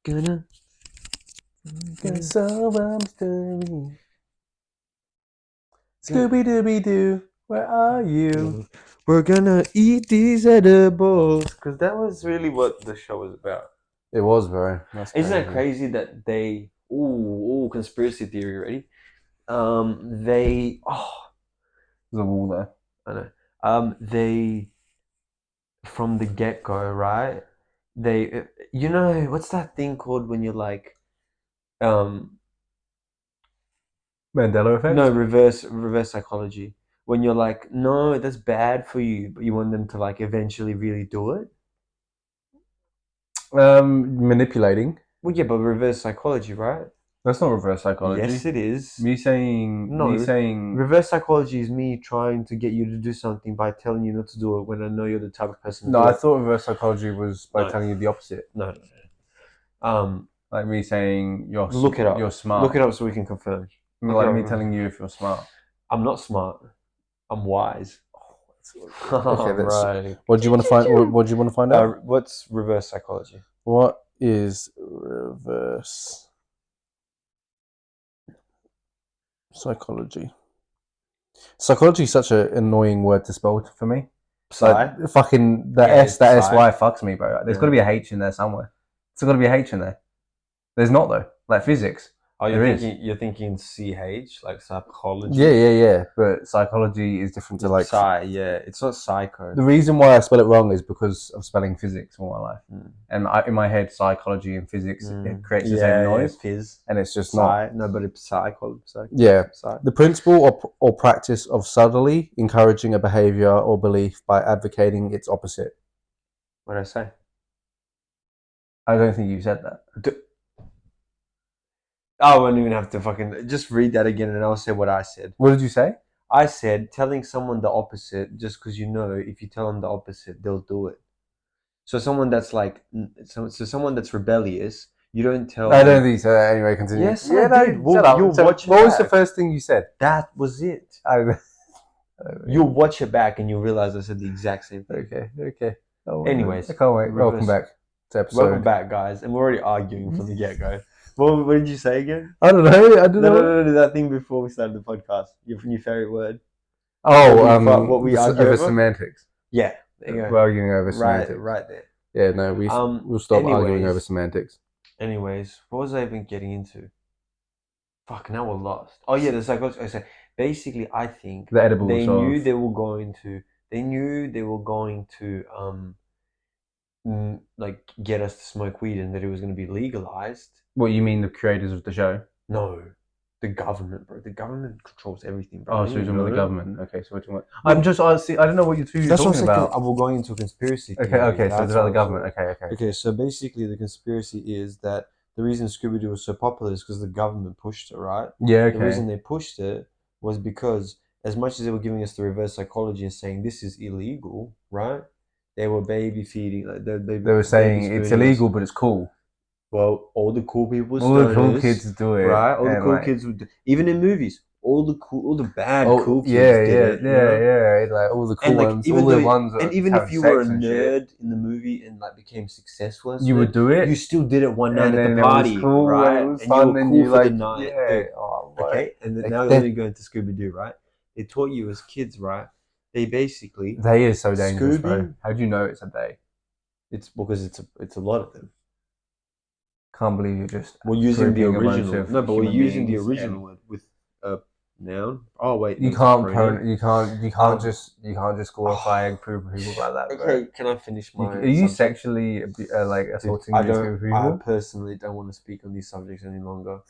Gonna solve a mystery. Scooby-Dooby-Doo, where are you? We're gonna eat these edibles. Because that was really what the show was about. It was very. That's Isn't that crazy. crazy that they... Ooh, conspiracy theory, ready? They... Oh, There's a wall there. I know. They... From the get-go, right? They... You know, what's that thing called when you're like... Um, Mandela effect? no, reverse psychology. When you're like, no, that's bad for you, but you want them to like eventually really do it. Manipulating. Well, yeah, but reverse psychology, right? That's not reverse psychology. Yes, it is. Me saying. Reverse psychology is me trying to get you to do something by telling you not to do it when I know you're the type of person to No, do I it. thought reverse psychology was by No. telling you the opposite. No. Like me saying Look it up. you're smart. Look it up so we can confirm. Like me telling you if you're smart. I'm not smart. I'm wise. Okay, right. What do you want to find? What do you want to find out? What's reverse psychology? What is reverse psychology? Psychology is such an annoying word to spell for me. Psy? Like fucking that Yeah, that psy. SY fucks me, bro. There's Yeah. got to be a H in there somewhere. There's got to be a H in there. There's not though. Like physics. Oh, There you're thinking CH, like psychology? Yeah. But psychology is different to like. Psy, yeah. It's not psycho. The reason why I spell it wrong is because of spelling physics all my life. Mm. And in my head, psychology and physics, it creates the same noise. Phys. And it's just Psy. not. No, but it's psychology. Yeah. Psy. The principle or practice of subtly encouraging a behavior or belief by advocating its opposite. What did I say? I don't think you said that. I wouldn't even have to fucking... Just read that again and I'll say what I said. What did you say? I said telling someone the opposite just because you know if you tell them the opposite, they'll do it. So someone that's like... So someone that's rebellious, you don't tell I them... don't think you said that. Anyway, continue. Yes, I did. Shut up. You'll watch it what was back. the first thing you said? That was it. You'll watch it back and you'll realize I said the exact same thing. Okay. Oh, Anyways, I can't wait. Welcome back to episode. Welcome back, guys. And we're already arguing from the get-go. What did you say again? I don't know. No, that thing before we started the podcast. Your favorite word. Oh, what we argue over over? semantics. Yeah, there you go. We're arguing over semantics. Right there. Yeah, no, we'll stop arguing over semantics. Anyways, what was I even getting into? Fuck, now we're lost. Oh yeah, the psychology. I said basically, I think the edibles. They knew they were going to like get us to smoke weed and that it was going to be legalized. What, you mean the creators of the show? No, the government, bro. The government controls everything, bro. Oh, so you're talking about the government. Okay, so what do you want? I don't know what you're talking about. We're going into a conspiracy theory. Okay, so it's about the government. Okay, so basically the conspiracy is that the reason Scooby-Doo was so popular is because the government pushed it, right? Yeah, okay. The reason they pushed it was because as much as they were giving us the reverse psychology and saying this is illegal, right? They were baby feeding. Like they were saying it's illegal, but it's cool. Well, all the cool people, all the cool kids do it, right? All the cool kids would, even in movies. All the bad cool kids did it. Yeah. Like all the cool ones, even if you were a nerd in the movie and like became successful, you would do it. You still did it one night at the party, right? It was fun, and you were cool for the night. Yeah. Okay, and now let me go into Scooby-Doo, right? They taught you as kids, right? They basically... They is so dangerous, bro. How do you know it's a they? It's because it's a lot of them. Can't believe you're just... We're using the original. No, but we're using the original word with a noun. Oh wait, you can't just glorify and prove people like that. Bro. Okay, can I finish my... Are you sexually like assaulting people? I personally don't want to speak on these subjects any longer.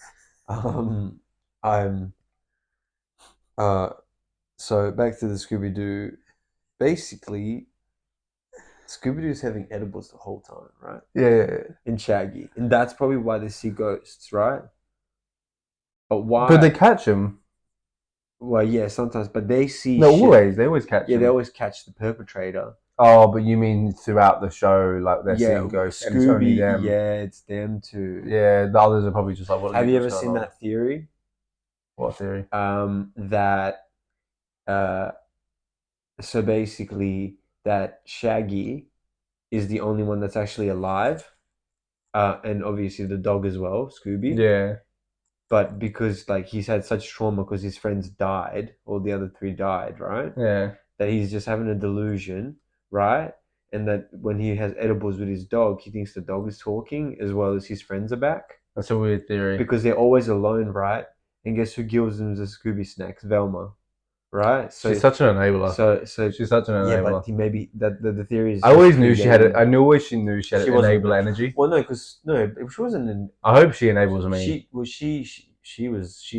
So back to the Scooby-Doo. Basically, Scooby-Doo's having edibles the whole time, right? Yeah. In Shaggy. And that's probably why they see ghosts, right? But why? But they catch them. Well, yeah, sometimes. But they see always. They always catch them. Yeah, they always catch the perpetrator. Oh, but you mean throughout the show, like they're seeing ghosts, Scooby, and it's only them. Yeah, it's them too. Yeah, the others are probably just like, what? Have you ever seen that theory? What theory? So basically that Shaggy is the only one that's actually alive, and obviously the dog as well, Scooby. Yeah. But because like he's had such trauma because his friends died, or the other three died, right? Yeah. That he's just having a delusion, right? And that when he has edibles with his dog, he thinks the dog is talking as well as his friends are back That's a weird theory. because they're always alone, right? And guess who gives them the Scooby snacks? Velma, right? She's such an enabler. So She's such an yeah, enabler. but he maybe that the theory is I just always knew she had it. creating. I knew always she knew she had She wasn't. enabler energy. Well, no, because no, she wasn't. I hope she enables me. She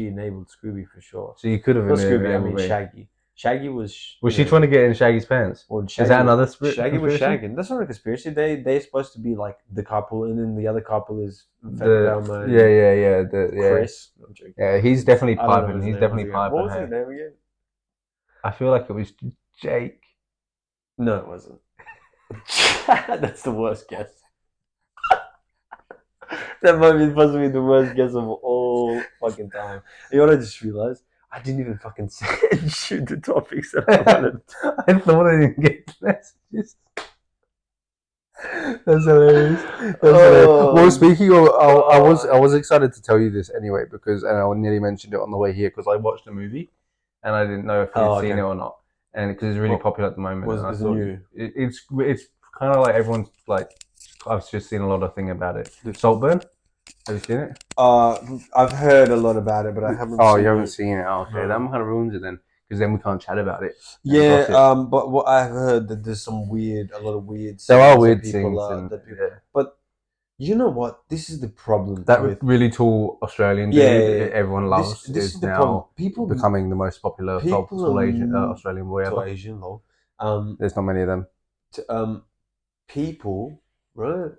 enabled Scooby for sure. So you could have Not Scooby. I enabled mean me. Shaggy. Shaggy was. Was she trying to get in Shaggy's pants? Well, Is that another Shaggy was conspiracy? shagging. That's not a conspiracy. They're supposed to be like the couple, and then the other couple is Velma and Chris. I'm joking. Yeah, he's definitely I don't know piping. his He's name. definitely piping. What was his name again? I feel like it was Jake. No, it wasn't. That's the worst guess. That might be possibly the worst guess of all fucking time. You know what I just realized? I didn't even fucking shoot the topics that I wanted. I thought I didn't get messages. That's hilarious. Well, speaking of, I was excited to tell you this anyway because, and I nearly mentioned it on the way here because I watched the movie, and I didn't know if you'd seen it or not, and because it's really popular at the moment. Was it new? It's kind of like everyone's like, I've just seen a lot of thing about it. Saltburn. Have you seen it? I've heard a lot about it, but I haven't. Oh, you haven't seen it? Oh, okay, that kind of ruins it then, because then we can't chat about it. Yeah, but what I've heard that there's a lot of weird. There are weird things, but you know what? This is the problem. That really tall Australian dude everyone loves this is the now problem. People becoming the most popular tall Australian boy ever. Asian, lol. There's not many of them. People, right,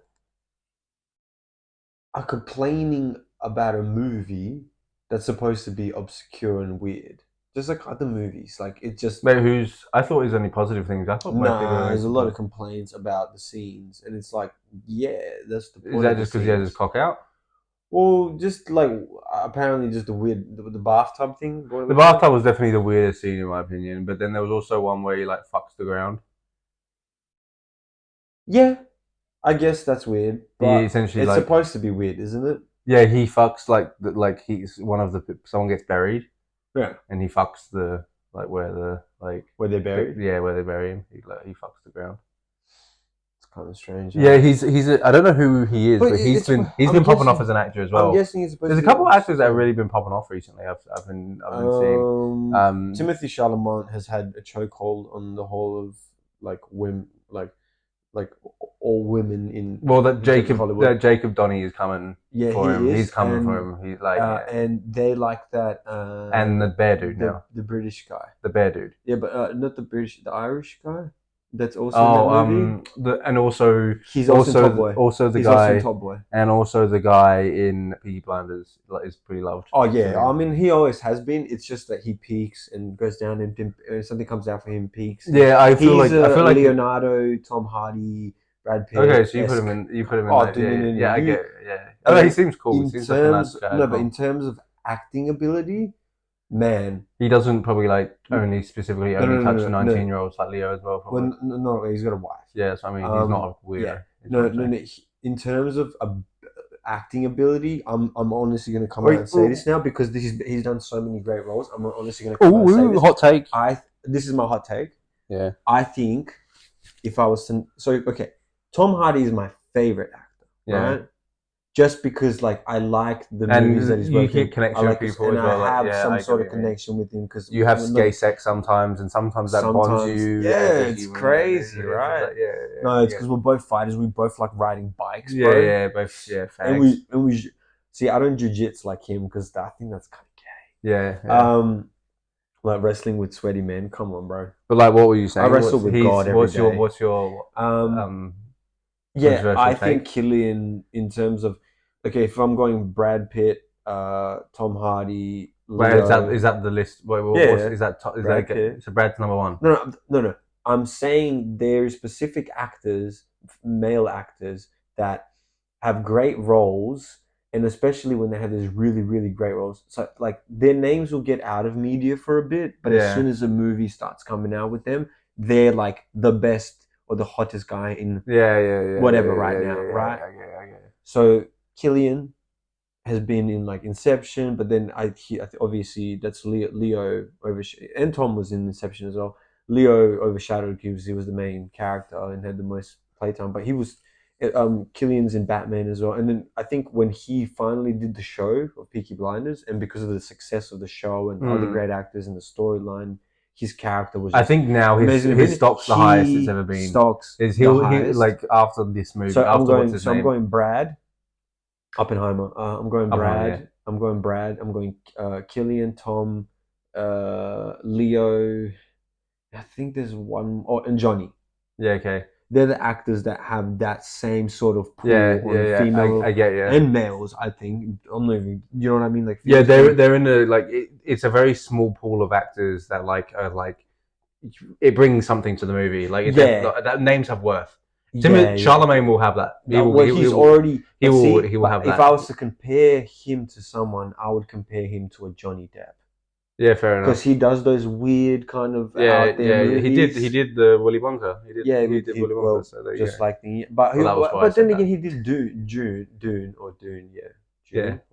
are complaining about a movie that's supposed to be obscure and weird. Just like other movies, like it just. Mate, I thought his only positive things. I thought there's a lot of complaints about the scenes, and it's like, yeah, that's the point. Is that just because he has his cock out? Well, just like apparently just the weird the bathtub thing. The bathtub was definitely the weirdest scene in my opinion, but then there was also one where he like fucks the ground. Yeah, I guess that's weird. But essentially, it's supposed to be weird, isn't it? Yeah, he fucks he's one of the someone gets buried. Yeah, and he fucks the where they're buried. Yeah, where they bury him. He fucks the ground. It's kind of strange. Yeah, he's I don't know who he is, but he's been popping off as an actor as well. I'm guessing he's supposed. There's a couple of actors that have really been popping off recently. I've been seeing. Timothy Chalamet has had a chokehold on the whole of women, like all women in. Well, that Jacob Donny is coming for him. He's coming for him. He's like, and they like that. And the bear dude now, the British guy, the bear dude. Yeah, but not the British, the Irish guy. That's also in that movie. And also he's also Top Boy. Also the he's guy, also Top Boy, and also the guy in Peaky Blinders is pretty loved. Oh yeah, I mean he always has been. It's just that he peaks and goes down, and something comes out for him, peaks. Yeah, I feel like Leonardo, Tom Hardy, Brad Pitt. Okay, so you put him in. Yeah, I get it. Yeah. Oh, he seems cool. He seems like a nice guy. No, but in terms of acting ability, man, he doesn't probably only specifically touch 19-year-olds like Leo as well. Probably. Well, no, he's got a wife. Yeah, so I mean, he's not a weirdo. Yeah. No. In terms of acting ability, I'm honestly going to come out and say this now because he's done so many great roles. I'm honestly going to come out and say this. Hot take. This is my hot take. Yeah. I think if I was Tom Hardy is my favorite actor. Yeah. Right? Just because I like the movies that he's working. You get connection with people and as well. I have some sort of connection with him because you have gay sex sometimes, and sometimes that bonds you. Yeah, it's crazy, right? Yeah. No, it's because we're both fighters. We both like riding bikes. Yeah, bro. yeah, both. Yeah, and we see. I don't jiu-jitsu like him because I think that's kind of gay. Yeah. Like wrestling with sweaty men. Come on, bro. But what were you saying? I wrestle with God every day. What's your Yeah, I think Killian in terms of if I'm going Brad Pitt, Tom Hardy. Leo, is that the list? Is that Brad Pitt? So Brad's number one. No. I'm saying there's specific actors, male actors that have great roles, and especially when they have these really, really great roles. So their names will get out of media for a bit, but as soon as a movie starts coming out with them, they're like the best or the hottest guy in whatever right now, right? I get it. So Killian has been in like Inception, but then obviously that's Leo and Tom was in Inception as well. Leo overshadowed because he was the main character and had the most playtime, but he was Killian's in Batman as well. And then I think when he finally did the show of Peaky Blinders, and because of the success of the show and other great actors and the storyline, his character was. I think now his stock's the highest it's ever been. Stocks he like after this movie. So after I'm going Brad. Oppenheimer. I'm going Brad. Yeah. I'm going Brad. I'm going Killian, Tom, Leo. I think there's one. Oh, and Johnny. Yeah. Okay. They're the actors that have that same sort of pool on female I get and males. I think. I'm not even. You know what I mean? Like they're in a like it's a very small pool of actors that like are like it brings something to the movie. Like that names have worth. Charlemagne will have that. He will have that. If I was to compare him to someone, I would compare him to a Johnny Depp. Yeah, fair enough. Because he does those weird kind of out there movies. He did the Willy Wonka. He did Willy Wonka. Well, so but then again, he did Dune, or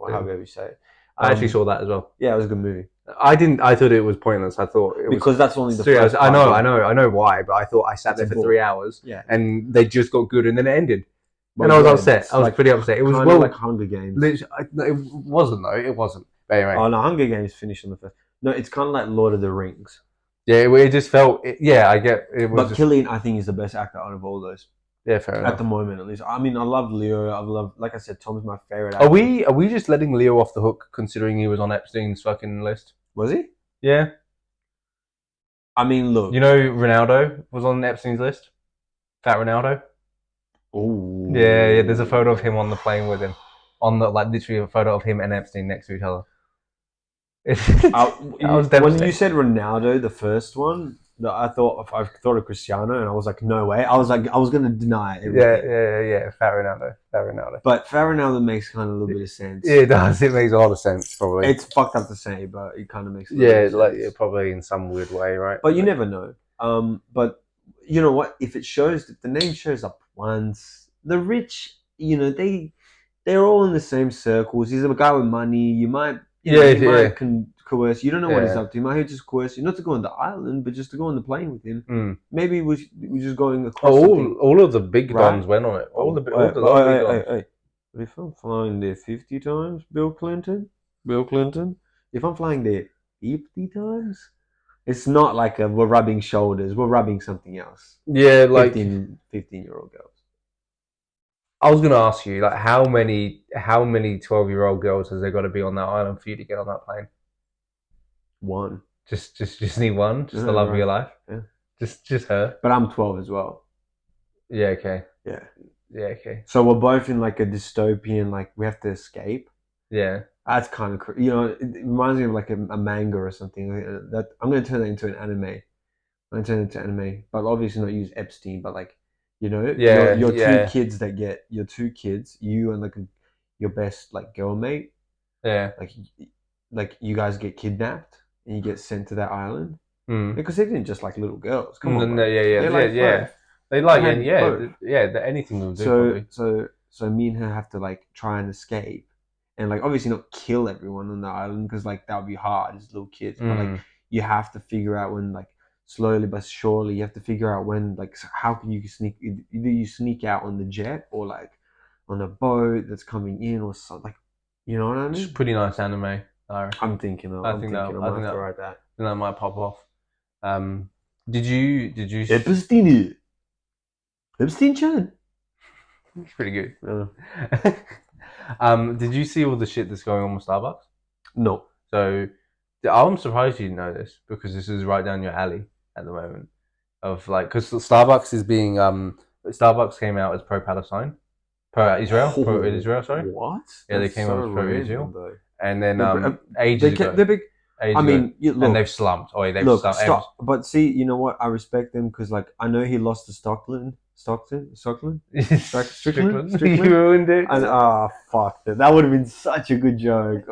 however you say it. I actually saw that as well. Yeah, it was a good movie. I didn't. I thought it was pointless. I thought it was because that's only the 3 hours. I know why, but I thought I sat there for 3 hours. Yeah, and they just got good, and then it ended. And I was upset. I was pretty upset. It was kind of like Hunger Games. It wasn't though. It wasn't. But anyway. Oh no, Hunger Games finished on the first. No, it's kind of like Lord of the Rings. Yeah, it just felt. I get it. But Killian, I think, is the best actor out of all those. Yeah, fair enough. At the moment, at least. I mean, I love Leo. Like I said, Tom's my favorite actor. Are we just letting Leo off the hook, considering he was on Epstein's fucking list? Was he? Yeah. I mean, look. You know, Ronaldo was on Epstein's list. Fat Ronaldo. Oh. Yeah. There's a photo of him on the plane with him, literally a photo of him and Epstein next to each other. When you said Ronaldo, the first one, I thought of Cristiano, and I was like, no way. I was gonna deny it. Yeah. Fat Ronaldo. But Fat Ronaldo makes kind of a little bit of sense. Yeah, it does. It makes a lot of sense. Probably it's fucked up to say, but it kind of makes sense. Probably in some weird way, right? But you never know. But you know what? If the name shows up once, the rich, they're all in the same circles. He's a guy with money. You might. Coerce. You don't know what he's up to. He might just coerce you not to go on the island, but just to go on the plane with him. Maybe we're just going across. All of the big dons went on it. All the big dons. If I'm flying there 50 times, Bill Clinton. If I'm flying there 50 times, it's not like we're rubbing shoulders. We're rubbing something else. Yeah, like 15-year-old girls. I was going to ask you, like, how many 12-year-old girls has there got to be on that island for you to get on that plane? One. Just need one? Just the love of your life? Yeah. Just her? But I'm 12 as well. Yeah, okay. Yeah. Yeah, okay. So we're both in like a dystopian, like we have to escape. Yeah. That's kind of, it reminds me of like a manga or something. That I'm going to turn that into an anime. I'm going to turn it into anime, but obviously not use Epstein, but like, your two kids you and like your best like girl mate. Yeah. Like you guys get kidnapped and you get sent to that island. Because they didn't just like little girls. Come on. Yeah. They like anything will do. So me and her have to like try and escape, and like obviously not kill everyone on the island because like that would be hard as little kids. But like you have to figure out when like slowly but surely you have to figure out when like how can you sneak. Either you sneak out on the jet or like on a boat that's coming in or something. Like, you know what I mean? It's pretty nice anime. I'm thinking of. I think I might have to write that. Then that might pop off. Did you? Epstein-chan. It's pretty good. Did you see all the shit that's going on with Starbucks? No. So I'm surprised you didn't know this because this is right down your alley at the moment. Of like, because Starbucks is being Starbucks came out as pro-Palestine, pro-Israel, pro-Israel. Sorry. What? Yeah, they came out as pro-Israel, and then ages ago. They're big. I mean, and they've slumped. Slumped. Stop. But see, you know what? I respect them because, like, I know he lost to Stockton. Strickland. You ruined it. And fuck that. That would have been such a good joke.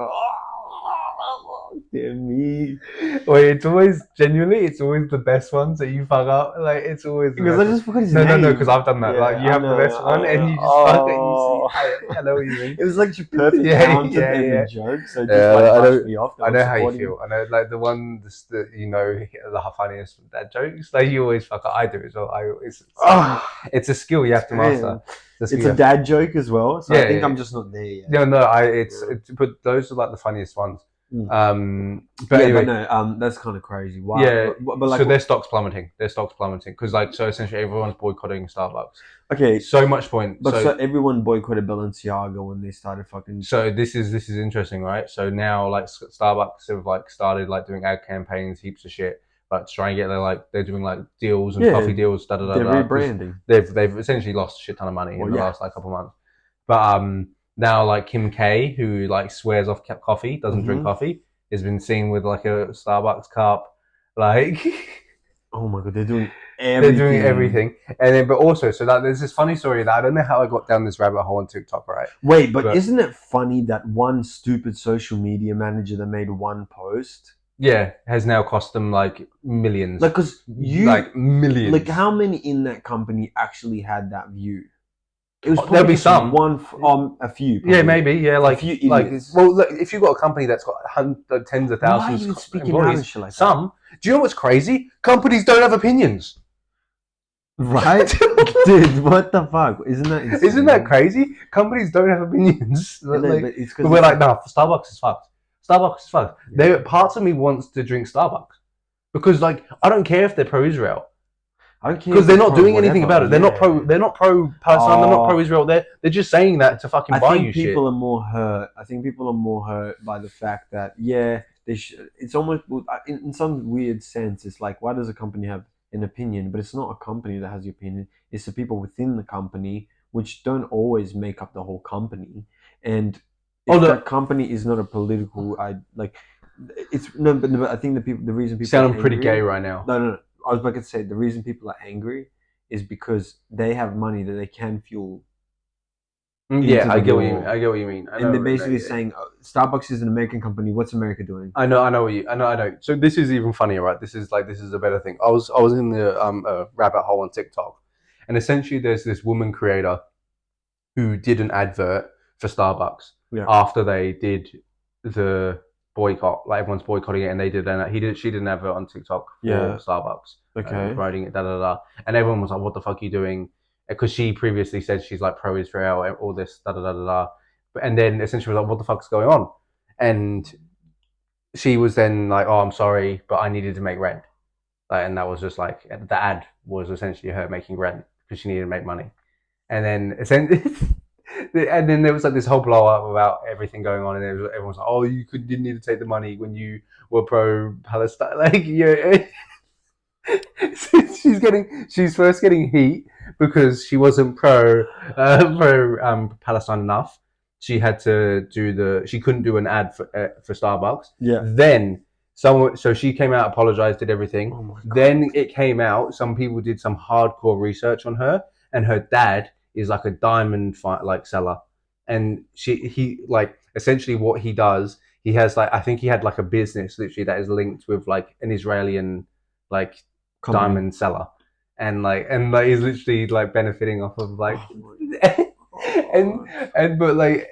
Dear me. Wait, it's always genuinely, it's always the best ones that you fuck up. Like it's always the Because I best one. just forgot his No, name. because I've done that. Like Yeah, you I have the know. best one, and you just fuck it. You see, Oh. I know what you mean. It was like your perfect Yeah, counter yeah, and yeah. a joke, so it just Yeah, like brushed me off. That I I'm know how you supporting. feel. I know, like the one that you know the funniest dad jokes. Like you always fuck up. I do as well. Oh, It's a skill you have to master. damn. It's a dad joke as well, so I Yeah, think yeah, I'm yeah. just not there yet. No, Yeah. but those are like the funniest ones. Mm. But Yeah, anyway, but no, that's kind of crazy. Wow. yeah. But like, So their stock's plummeting. Because like so essentially everyone's boycotting Starbucks. okay, So much point. but so everyone boycotted Balenciaga when they started fucking. So this is interesting, right? So now like Starbucks have like started like doing ad campaigns, heaps of shit, like to try and get they're doing like deals and coffee deals, da da da They're da. rebranding. They've essentially lost a shit ton of money in the last like couple of months. But now like Kim K, who like swears off coffee, doesn't drink coffee, has been seen with like a Starbucks cup, like. Oh my god, they're doing everything. They're doing everything, and then but also so that there's this funny story that I don't know how I got down this rabbit hole on TikTok, right? Wait, but isn't it funny that one stupid social media manager that made one post, yeah, has now cost them like millions, like because like millions, like how many in that company actually had that view? It was there'll be some, a few. Probably. Yeah, maybe, yeah, like a few idiots. Well, look, if you've got a company that's got tens of thousands, why are you speaking employees, out of shit like that? Some. Do you know what's crazy? Companies don't have opinions. Right? Dude, what the fuck? Isn't that insane? Isn't that crazy? Companies don't have opinions. But we're like, nah, Starbucks is fucked. Starbucks is fucked. Yeah. Parts of me wants to drink Starbucks. Because like I don't care if they're pro-Israel. I don't care. Because they're not doing anything about it. They're not pro Palestine, they're not pro-Israel. They're just saying that to fucking buy you shit. I think people are more hurt by the fact that it's almost in some weird sense, it's like, why does a company have an opinion? But it's not a company that has the opinion, it's the people within the company, which don't always make up the whole company. And if that company is not a political, but I think the reason people sounding pretty gay right now. No. I was about to say the reason people are angry is because they have money that they can fuel. Yeah, I get what you mean. And they're basically saying Starbucks is an American company. What's America doing? I know. So this is even funnier, right? This is a better thing. I was in the rabbit hole on TikTok, and essentially there's this woman creator who did an advert for Starbucks after they did the boycott. Like everyone's boycotting it, and she did an advert on TikTok for Starbucks. Okay. Promoting it, and everyone was like, "What the fuck are you doing?" Because she previously said she's like pro-Israel, all this, and then essentially was like, "What the fuck's going on?" And she was then like, "Oh, I'm sorry, but I needed to make rent," and that was just like the ad was essentially her making rent because she needed to make money, and then and then there was like this whole blow up about everything going on, and everyone was like, "Oh, you didn't need to take the money when you were pro-Palestine," like yeah. She's first getting heat because she wasn't pro Palestine enough. She had to she couldn't do an ad for Starbucks. Yeah. Then so she came out, apologized, did everything. Oh my God. Then it came out. Some people did some hardcore research on her, and her dad is like a diamond seller, and he like essentially what he does. He has I think he had like a business literally that is linked with like an Israeli like diamond seller, and he's literally like benefiting off of like but like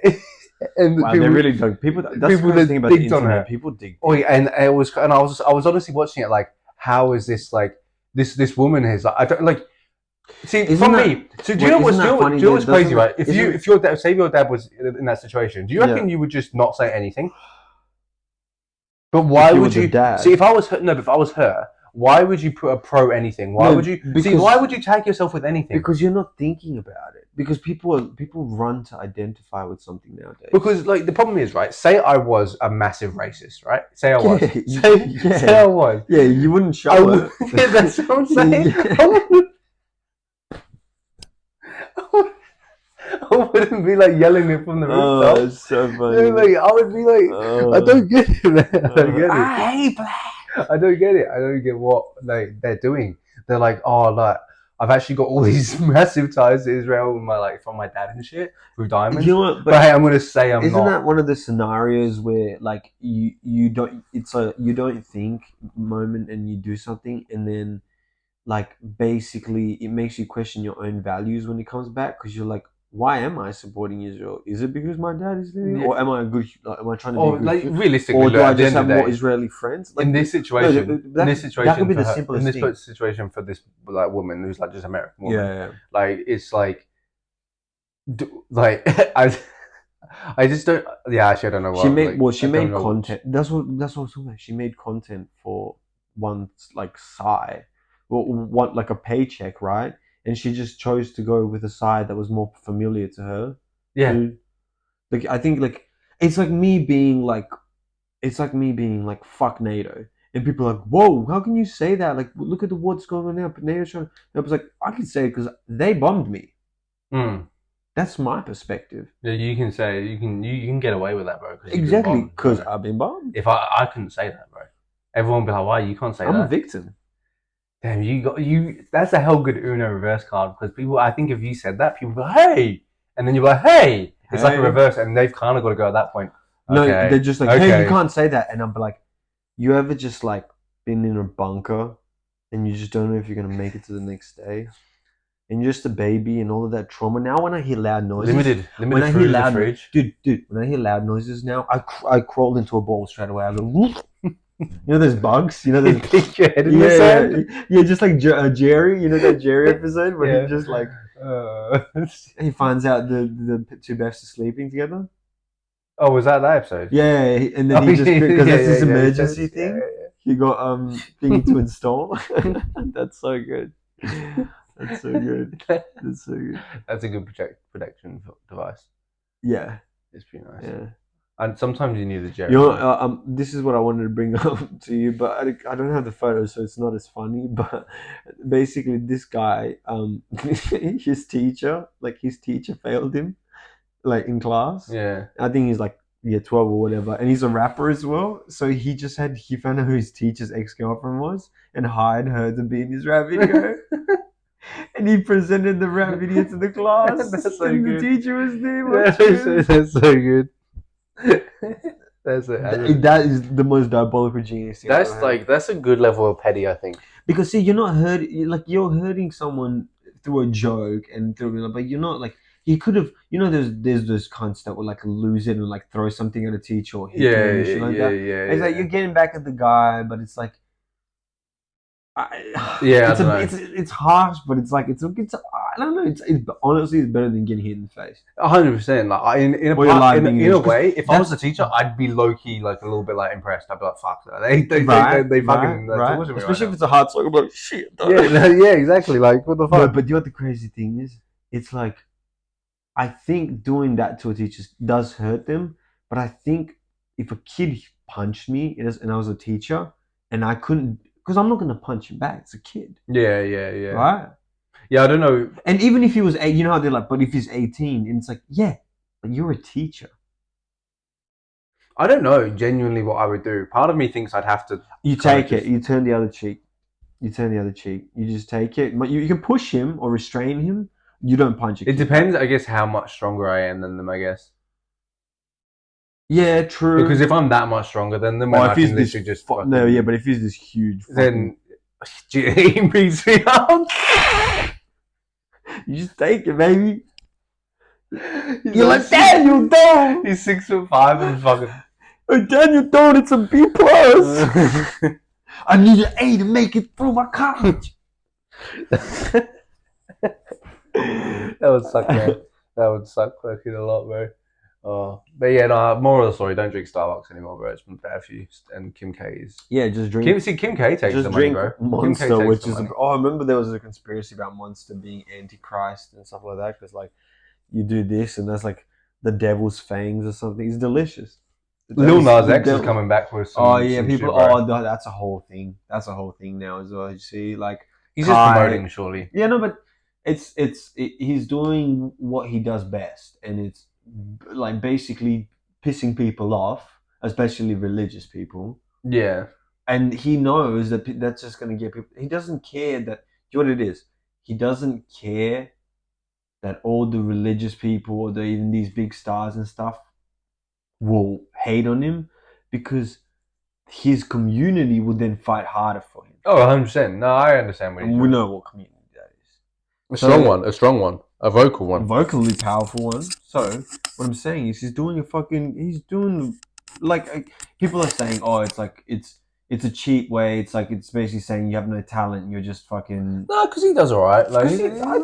and wow, they really dug people. That's the crazy thing about the internet. People dig. Oh yeah, and I was honestly watching it like, how is this like this woman has like I don't like. See, do you know what's crazy, right? If your dad, say your dad was in that situation, do you reckon you would just not say anything? But why would you? See, if I was her, why would you put a pro anything? Why would you tag yourself with anything? Because you're not thinking about it. Because people run to identify with something nowadays. Because like the problem is, right? Say I was a massive racist, right? Say I was. Say I was. Yeah, you wouldn't show it. Yeah, that's what I'm saying. I wouldn't be like yelling it from the rooftop. Oh, it's so funny. Like, I would be like, I don't get it, man. I don't get it. I hate black. I don't get it. I don't get what like they're doing. They're like, oh, like I've actually got all these massive ties to Israel with from my dad and shit with diamonds. You know what? But hey, I'm gonna say I'm isn't not. that one of the scenarios where like you don't it's a you don't think moment and you do something and then like basically it makes you question your own values when it comes back because you're like, why am I supporting Israel? Is it because my dad is there, Yeah. or am I a good? Like, am I trying to be Or a good? like realistically, Or look, do I at the just end of have the more day, Israeli friends? Like in this no, situation, that could be the simplest in this thing. situation for this like woman who's like just American woman, Yeah, like it's like I I just don't. Yeah, actually, I don't know she what. made Like, well. I She don't made know what. content. That's what I was talking about. She made content for one like side, well, what like a paycheck, right? And she just chose to go with a side that was more familiar to her. Yeah, To like, I think like it's like me being like it's like me being like fuck NATO, and people are like, whoa, how can you say that? Like, look at the what's going on now. But NATO's trying. I was like, I can say it because they bombed me. mm. That's my perspective. Yeah. You can say you can get away with that, bro, because you've been Exactly, bombed. because No, I've been bombed. if I couldn't say that, bro, everyone would be like, why you can't say I'm a that? victim. Damn, you got you. That's a hell good Uno reverse card because people. I think if you said that, people be like, hey, and then you're like, hey, it's like a Hey. reverse, and they've kind of got to go at that point. No, they're Okay, just like, hey, you okay. can't say that. And I'm like, you ever just like been in a bunker and you just don't know if you're gonna make it to the next day? And you're just a baby and all of that trauma. Now when I hear loud noises, when Limited I hear food in the loud, fridge. dude, when I hear loud noises now, I crawl into a ball straight away. I go, whoop. You know those bugs? You know You those pick your head in the yeah, sand. yeah, just like Jerry. You know that Jerry episode where he Yeah. just like Uh, he finds out the two best are sleeping together. oh, was that episode? Yeah, and then Oh, he just because yeah, it's yeah, this yeah. He emergency says, yeah, thing. He got thingy to install. yeah. That's so good. That's so good. That's so good. That's a good protection device. Yeah, It's pretty nice. yeah. And sometimes you need a You Jerry, know, man. this is what I wanted to bring up to you, but I don't have the photo, so it's not as funny. But basically, this guy, his teacher failed him, like in class. Yeah. I think he's like year 12 or whatever, and he's a rapper as well. So he found out who his teacher's ex girlfriend was and hired her to be in his rap video. And he presented the rap video to the class, That's so and the good. teacher was there That's watching him. so good. That's it. That is the most diabolical genius thing I've ever heard. That's a good level of petty, I think. Because see, you're not hurt. Like you're hurting someone through a joke and through, but you're not like you could have. You know, there's those cunts that would like lose it and like throw something at a teacher or hit Yeah, them and yeah, shit like yeah, that. yeah, It's like yeah. you're getting back at the guy, but it's like Yeah, I it's don't a know. it's harsh, but it's like it's I don't know. It's honestly it's better than getting hit in the face. 100%. Like Or your life being in a used. 'Cause way, if I was that's a teacher, I'd be low key like a little bit like impressed. I'd be like, "Fuck, right, they right, fucking right. torture me right Especially if now." it's a hard song. I'm like, shit. Yeah, yeah, exactly. Like, what the No, fuck? but you know what the crazy thing is? It's like I think doing that to a teacher does hurt them, but I think if a kid punched me and I was a teacher and I couldn't, because I'm not going to punch him back. It's a kid, Yeah, yeah, yeah. right? Yeah, I don't know. And even if he was eight, you know how they're like, but if he's 18, and it's like, yeah, but you're a teacher. I don't know genuinely what I would do. Part of me thinks I'd have to You kind of take it. just. You turn the other cheek. You turn the other cheek. You just take it. But you can push him or restrain him. You don't punch a It kid depends, back. I guess, how much stronger I am than them. I guess Yeah, true. because if I'm that much stronger than them, Oh, and if I he's can this, literally just no, yeah, fucking, but if he's this huge, fucking, then he beats me up. you just take it, baby. He's You're like, Daniel, don't. He's 6'5" and fucking. Hey, Daniel, don't. It's a B plus. I need an A to make it through my college. That would suck, man. That would suck fucking a lot, bro. Oh, but yeah, no. Moral of the story: don't drink Starbucks anymore, bro. It's been better for you. And Kim K is. Yeah, just drink. Kim K takes Just the money, drink bro. Monster, Kim K takes which the is. money. I remember there was a conspiracy about Monster being Antichrist and stuff like that. Because like, you do this and that's like the devil's fangs or something. It's delicious. Lil Nas The X is devil. coming back with Oh yeah, some people. shit, bro. Oh, that's a whole thing. That's a whole thing now as well. You see, like He's just promoting, surely. Yeah, no, but he's doing what he does best, and it's like basically pissing people off, especially religious people. Yeah. And he knows that that's just going to get people. He doesn't care that. You know what it is? he doesn't care that all the religious people or even these big stars and stuff will hate on him, because his community would then fight harder for him. Oh, 100%. No, I understand what And he's we doing. know what community that is. A strong one, a vocal one. A vocally powerful one. So, what I'm saying is he's doing like, people are saying, oh, it's like, it's a cheap way. It's like, it's basically saying you have no talent. You're just fucking. No, because he does all right. Like, I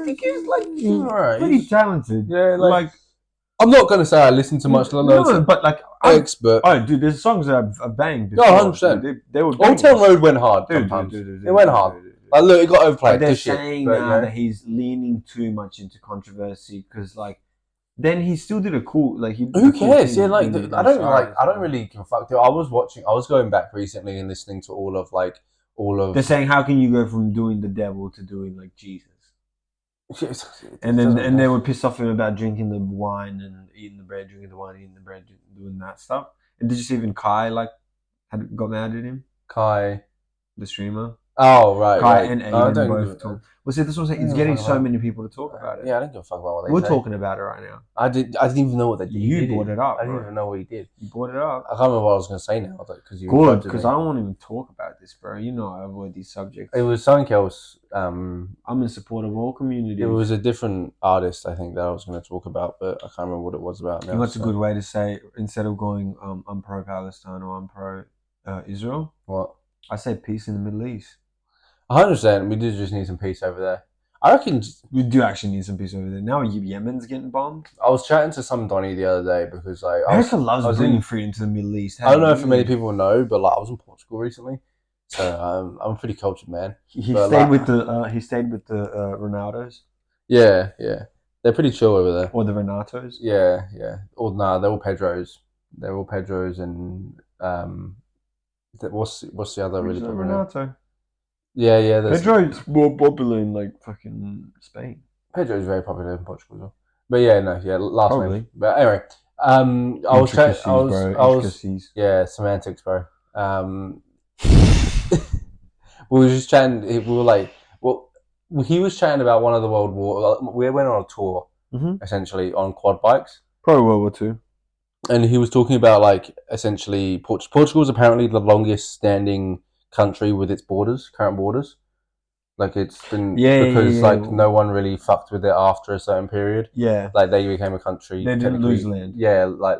think he's like all right. Pretty talented. Yeah, like I'm not gonna say I listen to much. No, but like expert. Oh, dude, there's songs that I've banged. No, 100%. They were Old Town Road went hard. Dude, it went hard. Like, look, it got overplayed. But they're saying now that he's leaning too much into controversy, because like, then he still did a cool, like, who cares? Yeah, like, I don't really give a fuck. Dude, I was going back recently and listening to all of. They're saying, how can you go from doing the devil to doing like Jesus? And they were pissed off him about drinking the wine and eating the bread, drinking the wine, eating the bread, doing that stuff. And did you see even Kai had got mad at him? Kai, the streamer. Oh, right. Kai and Aiden both talk. Well, see, this was it's getting so many people to talk about it. Yeah, I don't give a fuck about what they say. We're talking about it right now. I didn't even know what they did. You brought it up. I didn't even know what he did. You brought it up. I can't remember what I was going to say now. Because I don't want to even talk about this, bro. You know I avoid these subjects. It was something else. I'm in support of all communities. It was a different artist, I think, that I was going to talk about, but I can't remember what it was about now. What's a good way to say, instead of going, I'm pro-Palestine or I'm pro-Israel? What? I say peace in the Middle East. 100%. We do just need some peace over there. I reckon we do actually need some peace over there. Now Yemen's getting bombed. I was chatting to some Donny the other day because like America loves bringing freedom to the Middle East. I don't know if many people know, but like I was in Portugal recently, so I'm a pretty cultured man. He stayed with the Ronaldos. Yeah, they're pretty chill over there. Or the Renatos. Yeah. Or they're all Pedros. They're all Pedros and what's the other really popular? Renato. Yeah. Pedro's more popular in like fucking Spain. Pedro's very popular in Portugal as well. But last Probably. name. But anyway, I was semantics, bro. We were just chatting. We were like, well, he was chatting about one of the world war. We went on a tour, essentially on quad bikes. Probably World War II. And he was talking about like essentially Portugal is apparently the longest standing country with its current borders. Like it's been no one really fucked with it after a certain period. Yeah, like they became a country. They didn't lose land. Yeah, like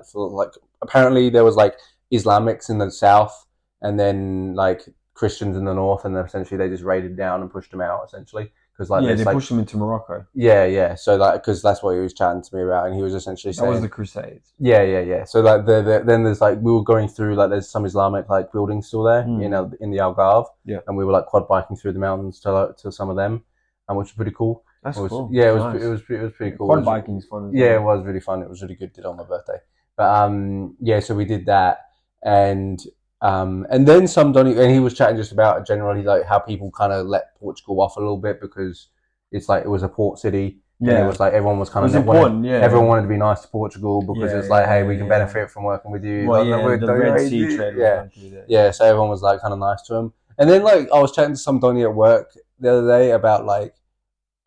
apparently there was like Islamics in the south, and then like Christians in the north, and then essentially they just raided down and pushed them out essentially. Because they pushed them into Morocco. Yeah. So because that's what he was chatting to me about, and he was essentially saying that was the Crusades. Yeah. So like then there's like we were going through like there's some Islamic like buildings still there, in the Algarve. Yeah. And we were like quad biking through the mountains to some of them, and which was pretty cool. That's cool. Yeah, nice. it was pretty cool. Quad biking is fun. Yeah, it was really fun. It was really good. Did it on my birthday, but so we did that, and then some Donny, and he was chatting just about generally like how people kind of let Portugal off a little bit because it's like it was a port city. Yeah, and it was like everyone was kind of important. Everyone wanted to be nice to Portugal because it's like, hey, we can benefit from working with you. Well, the Red Sea trade. Yeah. So everyone was like kind of nice to him. And then like I was chatting to some Donny at work the other day about like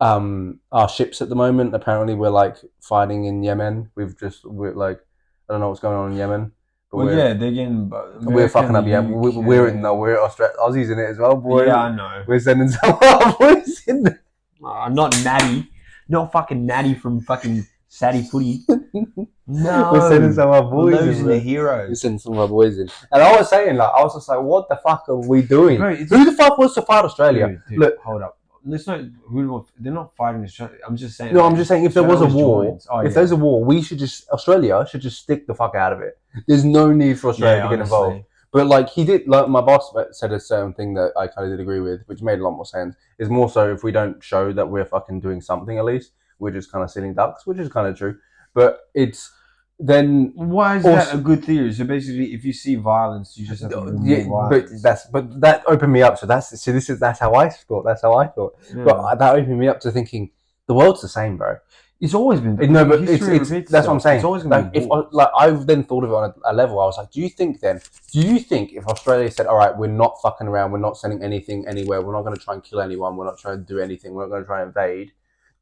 our ships at the moment. Apparently, we're like fighting in Yemen. We're like I don't know what's going on in Yemen. But they're getting. We're fucking up. Yeah, we're Aussies in it as well, boy. Yeah, I know. We're sending some of our boys in there. Not Natty. Not fucking Natty from fucking Saddy Footy. No. We're sending some of our boys in. Those are the heroes. We're sending some of our boys in. And I was saying, like, I was just like, what the fuck are we doing? Bro, who the fuck wants to fight Australia? Dude, look, hold up. They're not fighting Australia. I'm just saying. No, I'm just saying if there was a war, there's a war, Australia should just stick the fuck out of it. There's no need for Australia to get involved. But like he did, like my boss said a certain thing that I kind of did agree with, which made a lot more sense. Is more so if we don't show that we're fucking doing something, at least we're just kind of sitting ducks, which is kind of true. But it's then why is that a good theory? So basically, if you see violence, you just have to remove violence. But that opened me up. So that's how I thought. That's how I thought. Yeah. But that opened me up to thinking the world's the same, bro. It's always been. No, but history it's repeats that's what I'm itself. saying. It's always going to be wars. I've then thought of it on a level. I was like, do you think if Australia said, all right, we're not fucking around, we're not sending anything anywhere, we're not going to try and kill anyone, we're not trying to do anything, we're not going to try and invade.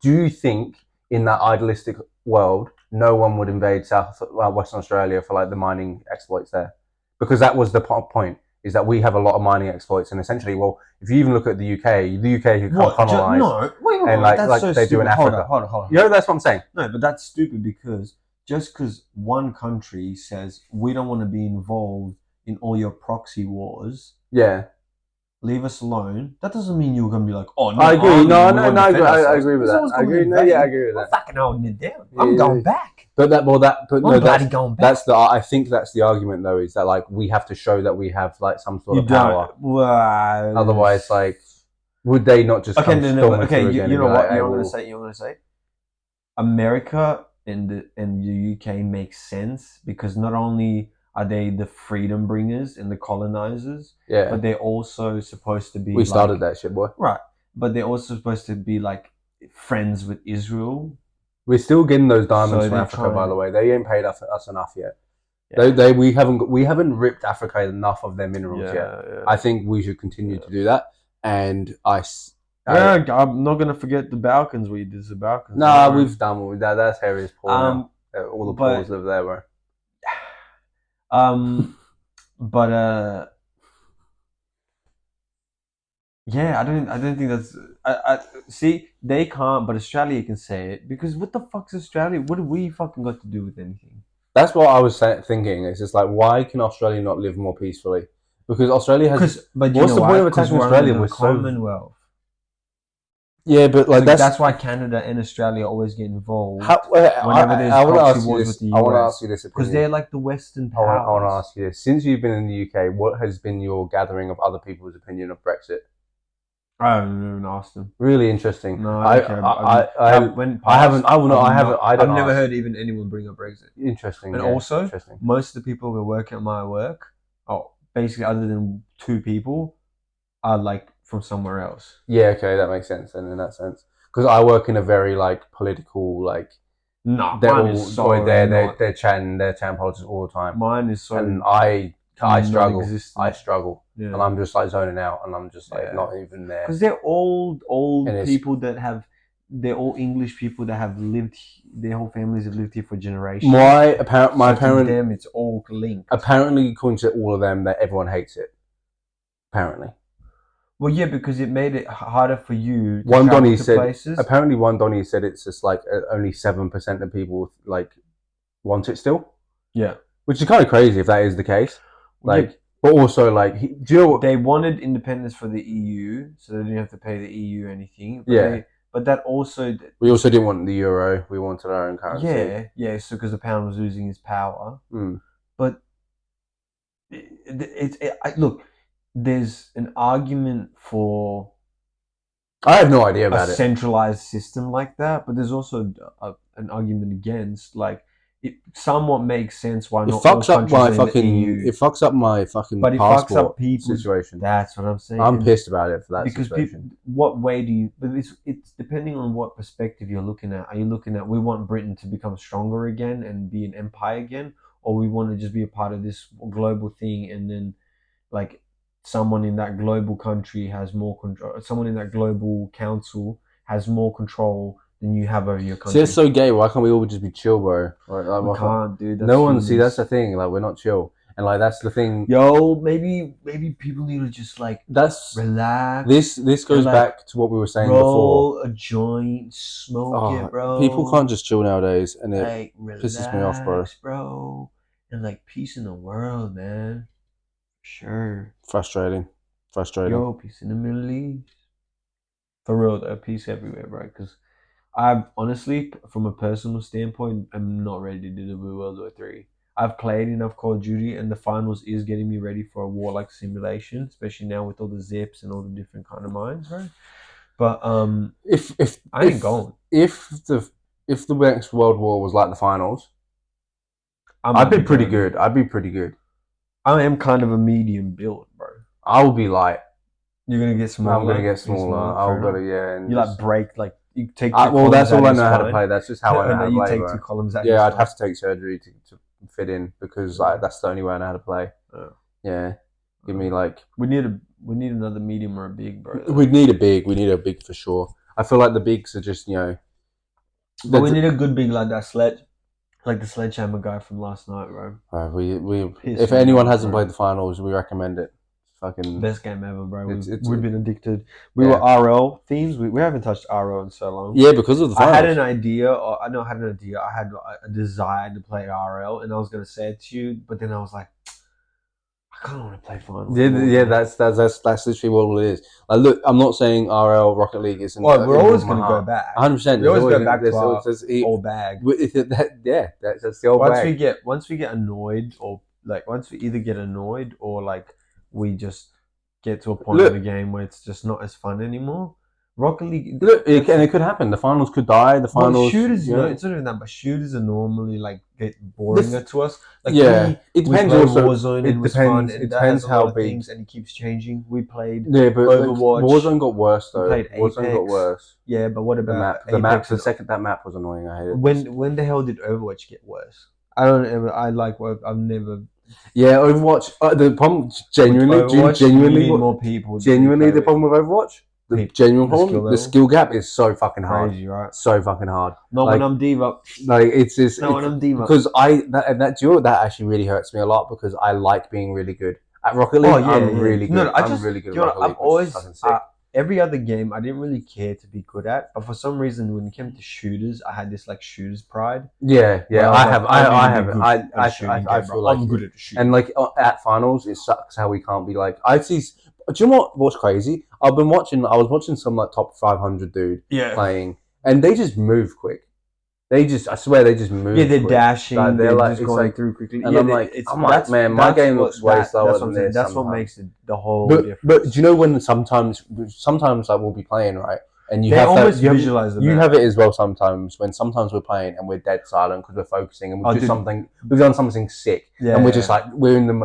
Do you think in that idealistic world, no one would invade Western Australia for like the mining exploits there? Because that was the point. Is that we have a lot of mining exploits, and essentially, well, if you even look at the UK who can't colonize, no, wait, and that's like so they do in stupid. Africa. Hold on. You know, that's what I'm saying. No, but that's stupid because just because one country says we don't want to be involved in all your proxy wars, Yeah, leave us alone. That doesn't mean you're going to be like, oh, no, I agree. army, No, we no, won't no. defend I ourselves. agree with There's that. always I gonna agree. be No, yeah, I invading. agree with I'm that. fucking holding it down. Yeah, I'm yeah, going yeah. back. But I'm bloody going back. That's the. I think that's the argument, though, is that like we have to show that we have like some sort You of power. don't. Well, Otherwise, like, would they not just okay, come storming through again? You know and be what? like, hey, You're going to say. You're going to say. America and the UK makes sense because not only are they the freedom bringers and the colonizers, yeah, but they're also supposed to be. we started that shit, boy. Right, but they're also supposed to be like friends with Israel. We're still getting those diamonds So from they're Africa, trying- by the way. They ain't paid us enough yet. Yeah. We haven't ripped Africa enough of their minerals yet. Yeah. I think we should continue to do that. And I'm not gonna forget the Balkans. We did the Balkans. Nah, we've done with that. That's Harry's poor. All the but- poors live there, bro. But yeah, I don't think that's. I see they can't, but Australia can say it because what the fuck's Australia? What do we fucking got to do with anything? That's what I was thinking. It's just like, why can Australia not live more peacefully? Because Australia has. But what's the point of attacking Australia? We're We're so. Commonwealth. Yeah, but like That's why Canada and Australia always get involved whenever there's I want to proxy ask you wars this. with the I want to US. ask you this Because opinion. they're like the Western I powers. want to ask you this. Since you've been in the UK, what has been your gathering of other people's opinion of Brexit? I haven't even asked them. Really interesting. No, I don't care. I don't. I've never heard even anyone bring up Brexit. Interesting. And also, most of the people who work at my work, basically other than 2 people, are like from somewhere else. Yeah, okay, that makes sense. And in that sense, because I work in a very like political like. No, they're chatting politics all the time. Mine is so. And I struggle. I struggle. Yeah. And I'm just like zoning out, and I'm just like not even there. Because they're old people that have. They're all English people that have lived. Their whole families have lived here for generations. My parent. To them, it's all linked. Apparently, according to all of them, that everyone hates it. Apparently. Well, yeah, because it made it harder for you to one travel Donny to said. places. Apparently, one Donny said it's just like only 7% of people like want it still. Yeah, which is kind of crazy if that is the case. Like. Yeah. But also, like, do you know what? They wanted independence for the EU, so they didn't have to pay the EU anything. But but that also... We also didn't want the euro. We wanted our own currency. Yeah, so because the pound was losing its power. But, look, there's an argument for... I have no idea about a centralized system like that, but there's also an argument against, like, it somewhat makes sense why not all countries are in the EU. It fucks up my fucking but it passport fucks up people situation. That's what I'm saying. I'm pissed about it for that because situation. What way do you? But it's depending on what perspective you're looking at. Are you looking at we want Britain to become stronger again and be an empire again, or we want to just be a part of this global thing and then like someone in that global country has more control. Someone in that global council has more control than you have over your country. See, it's so gay. Why can't we all just be chill, bro? Like, we can't, dude. No one. See, that's the thing. Like, we're not chill, and like that's the thing. Yo, maybe people need to just like relax. This goes back to what we were saying before. Roll a joint, smoke it, bro. People can't just chill nowadays, and it like, relax, pisses me off, bro. And like peace in the world, man. Sure. Frustrating. Yo, peace in the Middle East. For real, though, peace everywhere, bro. Because I honestly, from a personal standpoint, I'm not ready to do World War 3. I've played enough Call of Duty, and the finals is getting me ready for a war-like simulation, especially now with all the zips and all the different kind of mines, right? But if I ain't going. If the next World War was like the finals, I'd be pretty good. I'd be pretty good. I am kind of a medium build, bro. I will be light. You're gonna get smaller. I'm gonna get smaller. I'll go to and you like break like you take. Well, that's all I know how to play. That's just how I know how to you play. take Bro. 2 columns out. Yeah, I'd have to take surgery to fit in because like that's the only way I know how to play. Yeah, give me like we need another medium or a big, bro. We need a big. We need a big for sure. I feel like the bigs are just But we need a good big like that like the sledgehammer guy from last night, bro. If anyone hasn't played the finals, we recommend it. Fucking best game ever, bro. We've been addicted. We were RL themes. We haven't touched RL in so long. Yeah, because of the finals. I had an idea. I had a desire to play RL, and I was gonna say it to you, but then I was like, I kind of want to play finals. Yeah. That's literally what it is. Like, look, I'm not saying RL Rocket League isn't. Well, we're always gonna go back. 100%. We always go back to our old bag. That's the old bag. Once we get annoyed, or like once we either get annoyed or like we just get to a point in the game where it's just not as fun anymore. Rocket League, and it could happen. The finals could die. The finals, shooters, it's not even that, but shooters are normally like get boring to us. Like it depends. Also, Warzone it depends. It depends how big things, and it keeps changing. We played but Overwatch. Warzone got worse though. Warzone got worse. Yeah, but what about the map? The second that map was annoying. I hated it. When the hell did Overwatch get worse? I've never. Yeah, Overwatch. The problem, genuinely, more people. Genuinely, the problem with Overwatch. The genuine problem, the skill gap is so fucking hard. Crazy, right? So fucking hard. Not when I'm diva. Like it's just when I'm diva. Because that actually really hurts me a lot because I like being really good at Rocket League. I'm really good. I'm really good at Rocket League. I've always every other game I didn't really care to be good at, but for some reason when it came to shooters, I had this like shooters pride. Yeah. I feel like I'm good at shooting. And like at finals, it sucks how we can't be like. I see. Do you know what's crazy? I was watching some like top 500 dude playing, and they just move quick. I swear they just move. Yeah, they're quick. dashing. Like, they're like just going through quickly. And I'm like, man, my game looks way slower than this. That's what makes it the whole difference. But do you know when sometimes like we'll be playing, right? And you visualize you have it as well sometimes we're playing and we're dead silent because we're focusing and we've done something sick and we're just like we're in the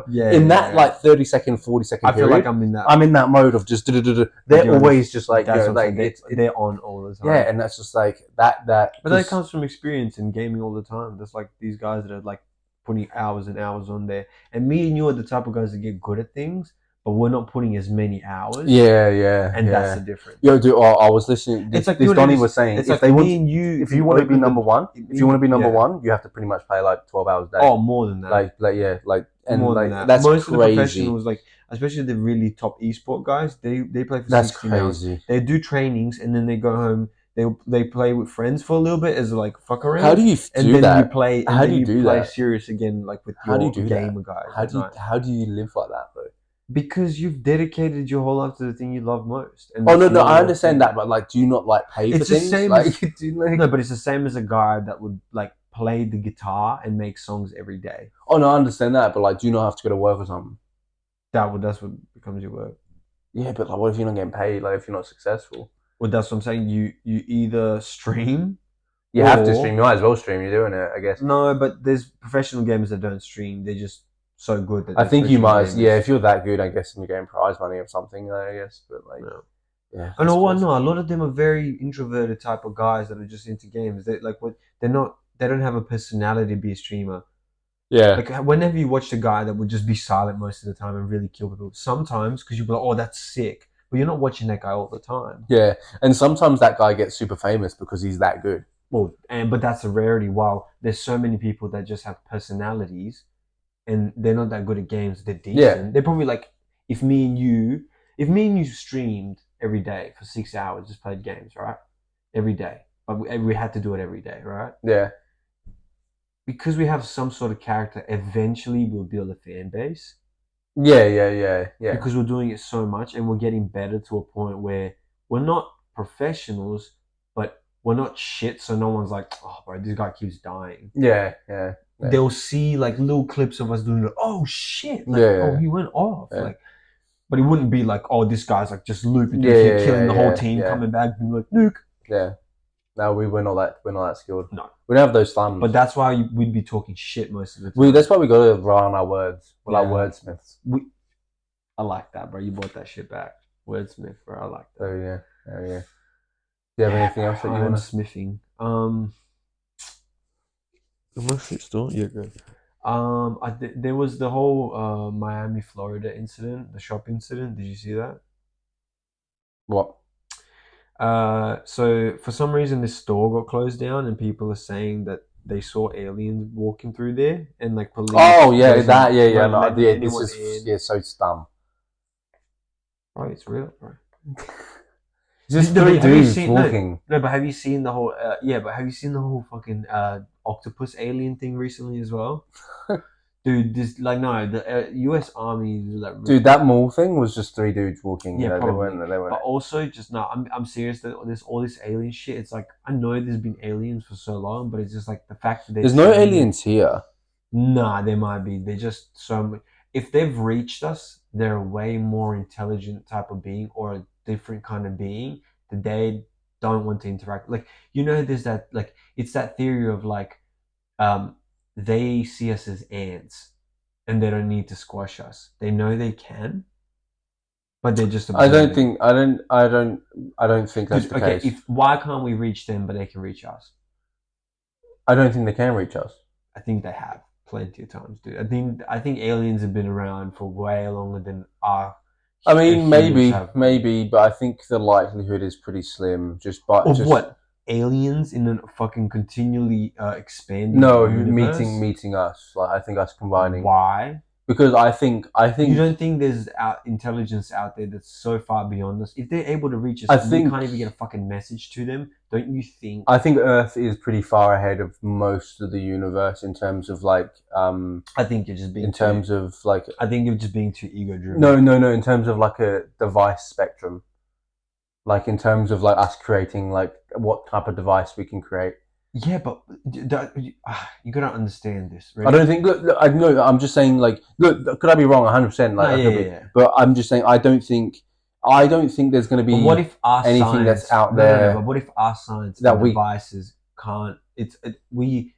like 30-second 40-second period. I feel like I'm in that mode of just they're always just like they're on all the time. Yeah, and that's just like that but that comes from experience in gaming all the time. There's like these guys that are like putting hours and hours on there, and me and you are the type of guys that get good at things, but we're not putting as many hours. And that's the difference. Yo, dude, I was listening. This Donnie was saying, if you want to be number one, you have to pretty much play like 12 hours a day. Oh, more than that. More than that. That's most crazy. Of the professionals, like especially the really top esport guys, they play for 16 hours. They do trainings and then they go home. They play with friends for a little bit as like fuck around. How do you do that? You play. And how do you play serious again, like with your gamer guys? How do you live like that though? Because you've dedicated your whole life to the thing you love most. And I understand that, but like, do you not like pay for things? No, but it's the same as a guy that would like play the guitar and make songs every day. Oh no, I understand that, but like, do you not have to go to work or something? That's what becomes your work. Yeah, but like, what if you're not getting paid? Like, if you're not successful? Well, that's what I'm saying. You either stream. You have to stream. You might as well stream. You're doing it, I guess. No, but there's professional gamers that don't stream. They're just so good that I think you might. Yeah, if you're that good, I guess, and you're getting prize money or something, I guess. But like, yeah. And a lot of them are very introverted type of guys that are just into games. They They don't have a personality to be a streamer. Yeah. Like whenever you watch a guy that would just be silent most of the time and really kill people, sometimes because you'll be like, oh, that's sick, but you're not watching that guy all the time. Yeah, and sometimes that guy gets super famous because he's that good. Well, but that's a rarity. While there's so many people that just have personalities. And they're not that good at games. They're decent. Yeah. They're probably like, if me and you streamed every day for 6 hours, just played games, right? Every day. But we had to do it every day, right? Yeah. Because we have some sort of character, eventually we'll build a fan base. Yeah. Because we're doing it so much and we're getting better to a point where we're not professionals, but we're not shit. So no one's like, oh, bro, this guy keeps dying. Yeah. They'll see like little clips of us doing it. Oh shit! Like, oh, he went off. Yeah. Like, but it wouldn't be like, oh, this guy's like just looping, killing the whole team, coming back, being like nuke. Yeah. No, we're not that skilled. No, we don't have those thumbs. But that's why we'd be talking shit most of the time. That's why we got to rely on our words. We're like wordsmiths. I like that, bro. You brought that shit back. Wordsmith, bro. I like that. Oh yeah. Do you have anything else that you I'm want to? smithing. Am I still? Yeah, good. There was the whole Miami, Florida incident, the shop incident. Did you see that? What? So for some reason, this store got closed down, and people are saying that they saw aliens walking through there, and like Oh police yeah, that yeah. weren't No, letting yeah, this anyone is in. yeah, so dumb. Bro, it's real, bro. It's just No, three but have you dudes seen no? walking. No, but have you seen the whole? Yeah, but have you seen the whole fucking octopus alien thing recently as well? Dude, this like no, the U.S. Army is like Dude, that mall thing was just three dudes walking. yeah, They probably. weren't. They But weren't. also, just no, I'm serious that there's all this alien shit. It's like I know there's been aliens for so long, but it's just like the fact that they're There's no saying it. aliens here. Nah, there might be. They're just so. If they've reached us, they're a way more intelligent type of being or a different kind of being that they don't want to interact. Like there's that like it's that theory of like um, they see us as ants and they don't need to squash us. They know they can, but they're just I don't observing. think. I don't. I don't. I don't think that's Dude, the okay, case. if why can't we reach them, but they can reach us? I don't think they can reach us. I think they have plenty of times, dude. I think aliens have been around for way longer than our I mean, humans maybe, have been. maybe, but I think the likelihood is pretty slim. Of what? Aliens in a fucking continually expanding No, universe? meeting us. Like I think us combining Why? because I You think don't think there's intelligence out there that's so far beyond us? If they're able to reach us I and we think can't even get a fucking message to them, don't you think? I think Earth is pretty far ahead of most of the universe in terms of like I think you're just being in too. terms of like I think you're just being too ego driven. no in terms of like a device spectrum. Like in terms of like us creating like what type of device we can create. Yeah, but you gotta understand this. I Ready? don't think. Look, I know. I'm just saying. Like, look, could I be wrong? 100%. Like, No, I yeah, could yeah, be. yeah. But I'm just saying. I don't think. I don't think there's going to But what be if our anything that's science? out No, no, no. But there what if our science and that we. devices can't? We.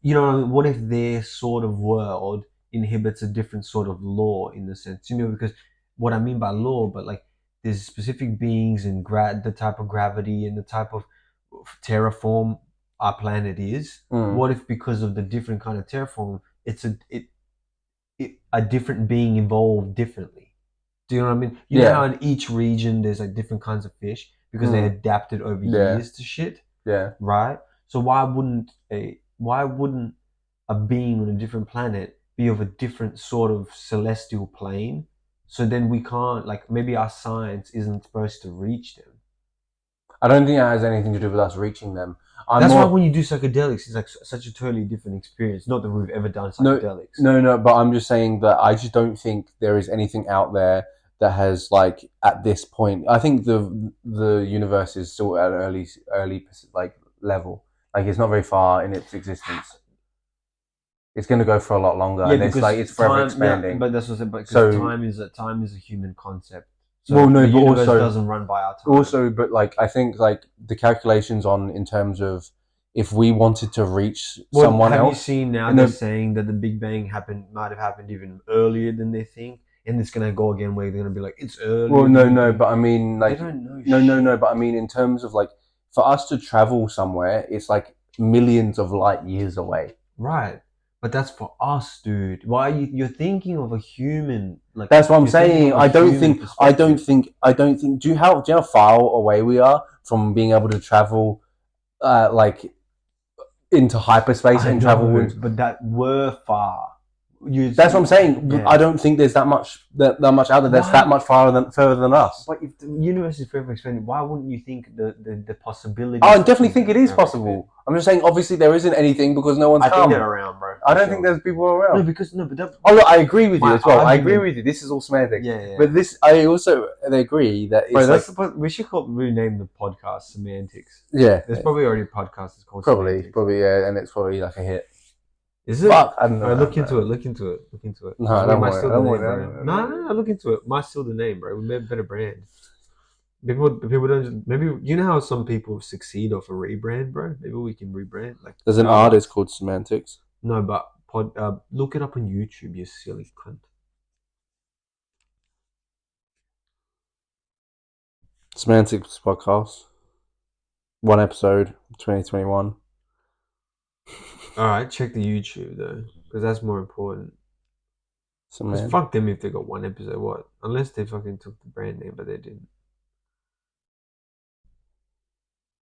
What if their sort of world inhibits a different sort of law in the sense, because what I mean by law, but like there's specific beings and the type of gravity and the type of terraform our planet is. Mm, What if because of the different kind of terraform, a different being evolved differently? Do you know what I mean? You know how yeah. in each region there's like different kinds of fish because they Mm, adapted over yeah. years to shit, Yeah. right? So why wouldn't a being on a different planet be of a different sort of celestial plane? So then we can't like maybe our science isn't supposed to reach them. I don't think it has anything to do with us reaching them. I'm That's why more. when you do psychedelics, it's like such a totally different experience. Not that we've ever done No. psychedelics. No. But I'm just saying that I just don't think there is anything out there that has like at this point. I think the universe is still at an early like level. Like it's not very far in its existence. It's going to go for a lot longer, Yeah, and it's like because it's forever time. Yeah, expanding. but that's what I said. Because So, time is a human concept. well, So no, the but universe doesn't run by our time. but like I think like the calculations on in terms of if we wanted to reach Well, someone have you else, seen now? in They're a saying that the Big Bang might have happened even earlier than they think, and it's gonna go again where they're gonna be like, it's well, earlier than we no, think. but I mean They like don't know no, shit. but I mean in terms of like for us to travel somewhere, it's like millions of light years away. Right. But that's for us, dude. Why you're thinking of a human like That's what I'm you're thinking saying. of a human perspective. I don't think. Do you know how far away we are from being able to travel, like into hyperspace I and travel know, into. but that were far. You, That's what I'm saying. I yeah. don't think there's that much out there that's that Why? much further than us. But if the universe is forever expanding, why wouldn't you think the I possibilities definitely of think them it are is forever expanding? possible. I'm just saying, obviously, there isn't anything because no one's I think they're come. around, bro, I for don't think sure. there's people No, around. because no, but Oh, look, I agree with you my as well. I agree argument, with you. This is all semantics. yeah, yeah. But this, I also agree that Bro, it's like, we should rename the podcast Semantics. yeah, There's probably already a podcast that's called Semantics. probably, yeah, and it's probably like a hit. Is it? Fuck, I don't All know. right, I don't look into it. know. Look into it. Look into it. Because No, we don't might worry. steal I the don't name, worry. bro. No, no, no. Look into it. Might steal the name, bro. We made a better brand. People don't. Maybe you know how some people succeed off a rebrand, bro. Maybe we can rebrand like There's an artist Starbucks. called Semantics. No, but look it up on YouTube. You silly cunt. Semantics podcast. One episode, 2021. All right, check the YouTube though, because that's more important. Because fuck them if they got one episode. What? Unless they fucking took the brand name, but they didn't.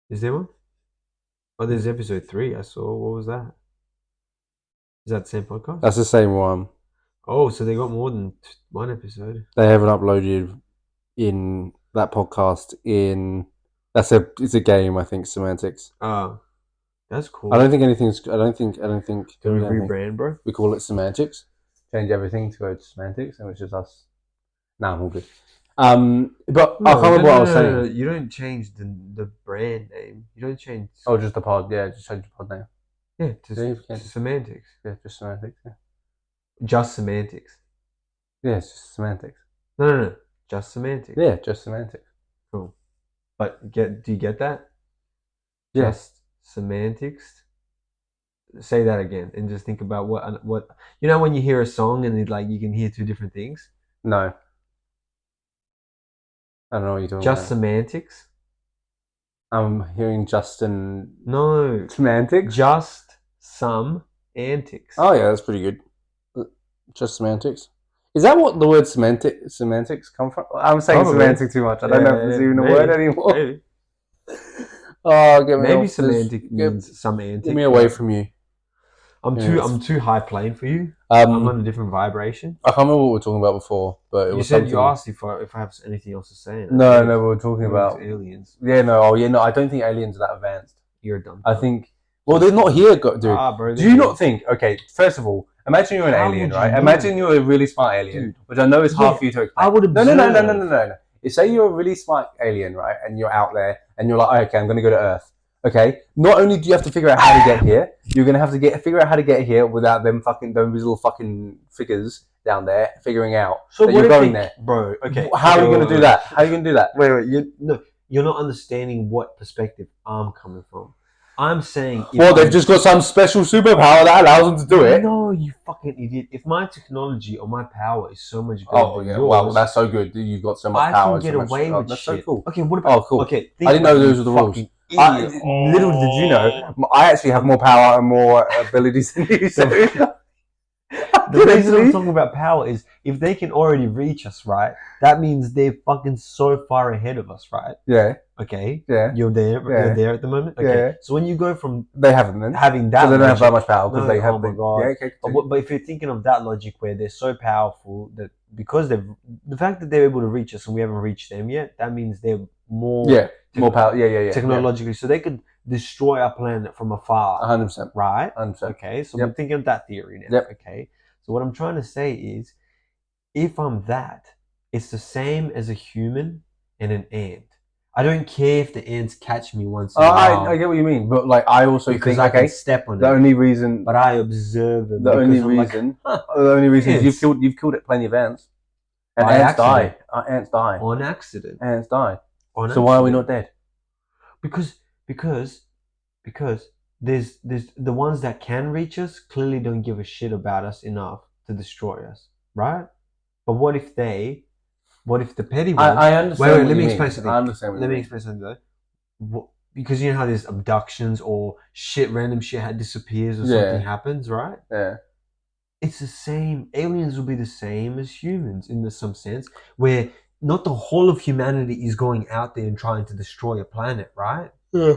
Is there one? Oh, there's episode 3. I saw. What was that? Is that the same podcast? That's the same one. Oh, so they got more than one episode. They haven't uploaded in that podcast in. It's a game, I think. Semantics. Oh, that's cool. I don't think anything's. I don't think. Can we rebrand, bro? We call it Semantics. Change everything to go to Semantics, and it's just us. Nah, I'm all good. But I can't remember what I was saying. No. You don't change the brand name. You don't change. Oh, just the pod. Yeah, just change the pod name. Yeah, to Semantics. Yeah, just Semantics. Yeah. Just Semantics. Yeah, it's just Semantics. No. Just Semantics. Yeah, just Semantics. Cool. But do you get that? Yeah. Just Semantics. Say that again and just think about what you know when you hear a song and you can hear two different things. No. I don't know what you're talking just about. Semantics. I'm hearing Justin. No. Semantics? Just some antics. Oh, yeah, that's pretty good. Just Semantics. Is that what the word semantics come from? I'm saying probably. Semantic too much. I don't know if it's even a word anymore. Maybe. Oh, get me maybe off semantic means some antic. Get me away from you. I'm too high plane for you. I'm on a different vibration. I can't remember what we were talking about before, but it was something. You asked if I have anything else to say. No, we were talking about aliens. Yeah, no, I don't think aliens are that advanced. You're dumb. I think. Well, they're not here, dude. Bro, do you not think? Okay, first of all, imagine you're an alien, right? Imagine you're a really smart alien, dude, which I know is hard for you to explain. I would observe. No. You say you're a really smart alien, right? And you're out there, and you're like, okay, I'm going to go to Earth. Okay, not only do you have to figure out how to get here, you're gonna have to figure out how to get here without them those little fucking figures down there figuring out that you're going there, bro. Okay, how are you gonna do that? How are you gonna do that? Wait, you're not understanding what perspective I'm coming from. I'm saying, they've just got some special superpower that allows them to do it. No, you fucking idiot! If my technology or my power is so much better than yours, well, that's so good. You've got so much power. I can get away with that's shit. So cool. Okay, what about? Oh, cool. Okay, I didn't know those were the rules. Little did you know, I actually have more power and more abilities than you. So. The reason I'm talking about power is if they can already reach us, right? That means they're fucking so far ahead of us, right? Yeah. Okay. Yeah. You're there. Yeah. You're there at the moment. Okay. Yeah. So when you go from they haven't then having that, so they don't have that much power because they have. Oh my god. Yeah. Okay. But if you're thinking of that logic where they're so powerful that because the fact that they're able to reach us and we haven't reached them yet, that means they're more more power. Yeah. Technologically, so they could destroy our planet from afar. 100%. Right. 100%. Okay. So we're thinking of that theory now. Yep. Okay. So what I'm trying to say is, if I'm that, it's the same as a human and an ant. I don't care if the ants catch me once in a while. I get what you mean, but I also think I can step on it. The only reason, but I observe them. The only reason is you've killed it plenty of ants, and ants die. Ants die on accident. Ants die. So why are we not dead? Because there's the ones that can reach us clearly don't give a shit about us enough to destroy us, right? But what if the petty ones? I understand. Wait, let me explain something. I understand. Let me explain something though. Because you know how there's abductions or random shit disappears or something happens, right? Yeah. It's the same. Aliens will be the same as humans in some sense, where not the whole of humanity is going out there and trying to destroy a planet, right? Yeah.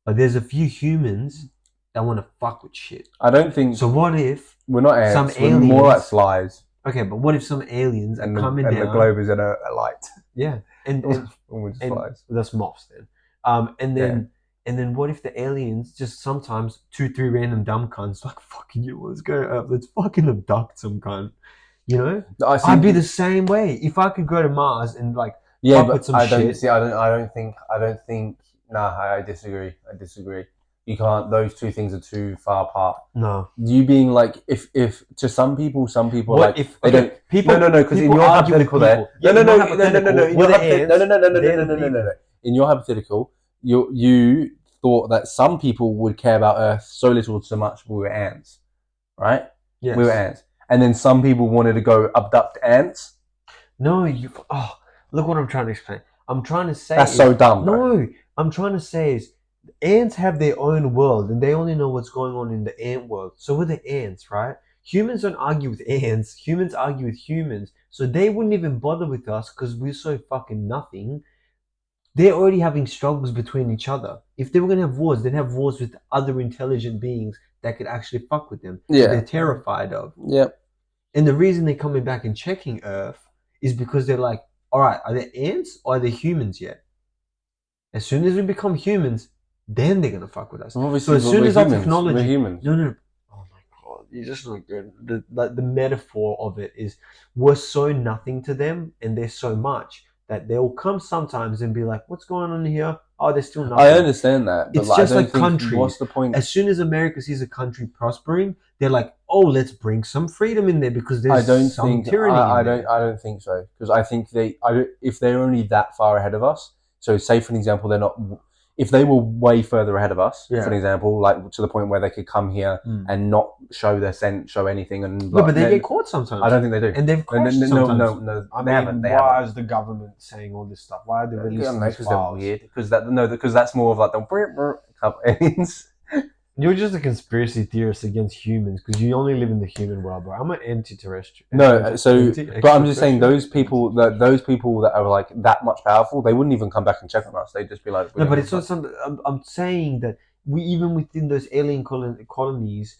But there's a few humans that want to fuck with shit. I don't think. So what if we're not ants? Some aliens, we're more like flies. Okay, but what if some aliens are coming down? And the globe is in a light. Yeah, and we're just flies. That's moths then. And then what if the aliens just sometimes 2-3 random dumb cunts like fucking you? Let's go up. Let's fucking abduct some cunt. You know, I'd be the same way if I could go to Mars and fuck with some shit. I don't think. Nah, I disagree. You can't. Those two things are too far apart. No. You being like, if to some people what like if they don't. People, no. Because in your hypothetical there, no. In your hypothetical, you thought that some people would care about Earth so little, so much we were ants, right? Yes. We were ants, and then some people wanted to go abduct ants. No, look what I'm trying to explain. I'm trying to say that's so dumb. No, I'm trying to say is ants have their own world and they only know what's going on in the ant world. So with the ants, right? Humans don't argue with ants. Humans argue with humans. So they wouldn't even bother with us because we're so fucking nothing. They're already having struggles between each other. If they were gonna have wars, they'd have wars with other intelligent beings that could actually fuck with them that they're Yeah. terrified of. Yep. And the reason they're coming back and checking Earth is because they're like, all right, are they ants or are they humans yet? As soon as we become humans, then they're gonna fuck with us. Well, So obviously, as soon we're as our humans. We're technology, humans. no, oh my god, you're just not good. The metaphor of it is we're so nothing to them, and they're so much that they'll come sometimes and be like, "What's going on here? Oh, they're still I nothing." understand that, but It's like, I just don't like think. countries. What's the point? As soon as America sees a country prospering, they're like, "Oh, let's bring some freedom in there because I there's don't some think. tyranny I in there." don't. I don't think so because I think they. I don't, if they're only that far ahead of us. So, say for an example, they're not. If they were way further ahead of us, for an example, like to the point where they could come here and not show their scent, show anything, and No, but they then, get caught sometimes. I don't think they do. And they've crashed No, sometimes. no, I they mean, haven't. They why haven't. is the government saying all this stuff? Why are they I releasing don't know these because they're files? weird. Because that's more of like the couple aliens. You're just a conspiracy theorist against humans because you only live in the human world, bro. I'm an anti-terrestrial. No, so but I'm just saying those people that are like that much powerful, they wouldn't even come back and check on us. They'd just be like, we No, don't but give it's a not fuck. something. I'm saying that we even within those alien colonies,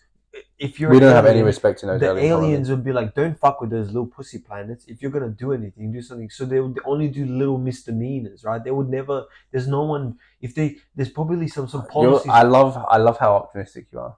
if you're We an don't have any alien, respect in those the alien aliens colonies. would be like, "Don't fuck with those little pussy planets. If you're gonna do anything, do something." So they would only do little misdemeanors, right? They would never. There's no one. If they, there's probably some policies. I love how optimistic you are.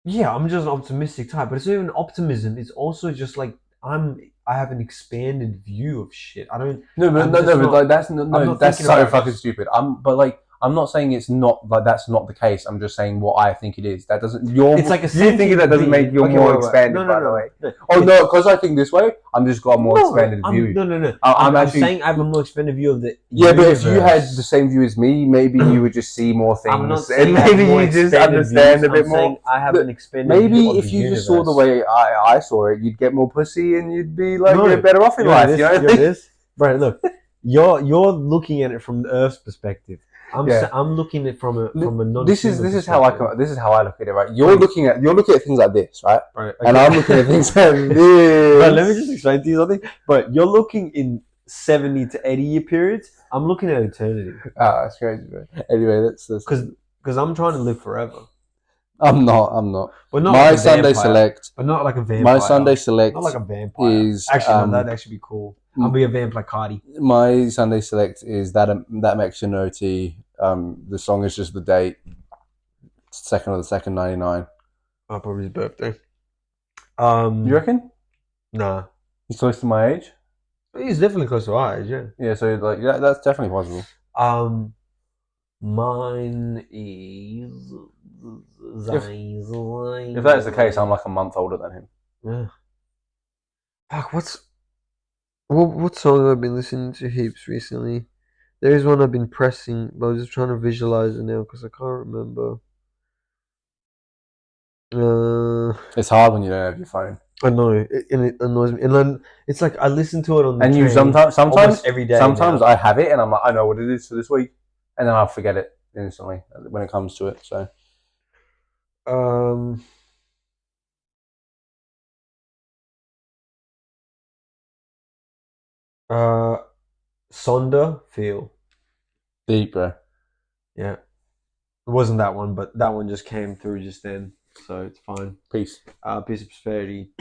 Yeah, I'm just an optimistic type, but it's not even optimism. It's also just like I have an expanded view of shit. I don't. No, but I'm just but not. like that's I'm no, not that's thinking so about fucking just. stupid. But like, I'm not saying it's not like that's not the case. I'm just saying what I think it is. That doesn't. It's like a You thinking that sentient doesn't make being. you Okay, more wait. expanded, No, no, by the no, way. no. Oh no, because I think this way, I'm just got a more No, expanded view. no. I'm I'm actually saying I have a more expanded view of the Yeah, but if you had the universe. same view as me, maybe you would just see more I'm not things, and saying I have maybe more you just expanded views. understand a I'm bit saying more. I have But an expanded view maybe of the if you just saw the universe. way I saw it, you'd get more pussy, and you'd be like you're No, better off in you know life. You this. know You what I know mean? this, bro. Look, you're looking at it from the Earth's perspective. Yeah. I'm looking at it from a This is non-human how perspective. this is how I look at it. Right? Please. You're looking at things like this, right? Right. And Okay. I'm looking at things like this. Bro, let me just explain to you something. But you're looking in 70 to 80 year periods. I'm looking at eternity. Ah, that's crazy, bro. Anyway, that's Because I'm trying to live forever. I'm not. I'm not. But not My like a Sunday vampire. select. But not like a vampire. My Sunday select Not like a vampire. is Actually, no, that'd actually be cool. I'll be a vampire Cardi. my Sunday select is that Mexican OT. The song is just the date, 2nd of the 2nd, 99. Oh, probably his birthday. You reckon Nah. he's close to my age? He's definitely close to our age, yeah. Yeah, so like that's definitely possible. Mine is If that is the case, I'm like a month older than him. Yeah. Fuck, what song have I been listening to heaps recently? There is one I've been pressing, but I'm just trying to visualize it now because I can't remember. It's hard when you don't have your phone. I know, and it annoys me. And then it's like I listen to it on the And train you sometimes almost every day. sometimes now. I have it and I'm like, I know what it is for this week, and then I'll forget it instantly when it comes to it. So Um, uh, Sonder Feel. deep, bro. Yeah, it wasn't that one, but that one just came through just then, so it's fine. Peace. Piece of prosperity.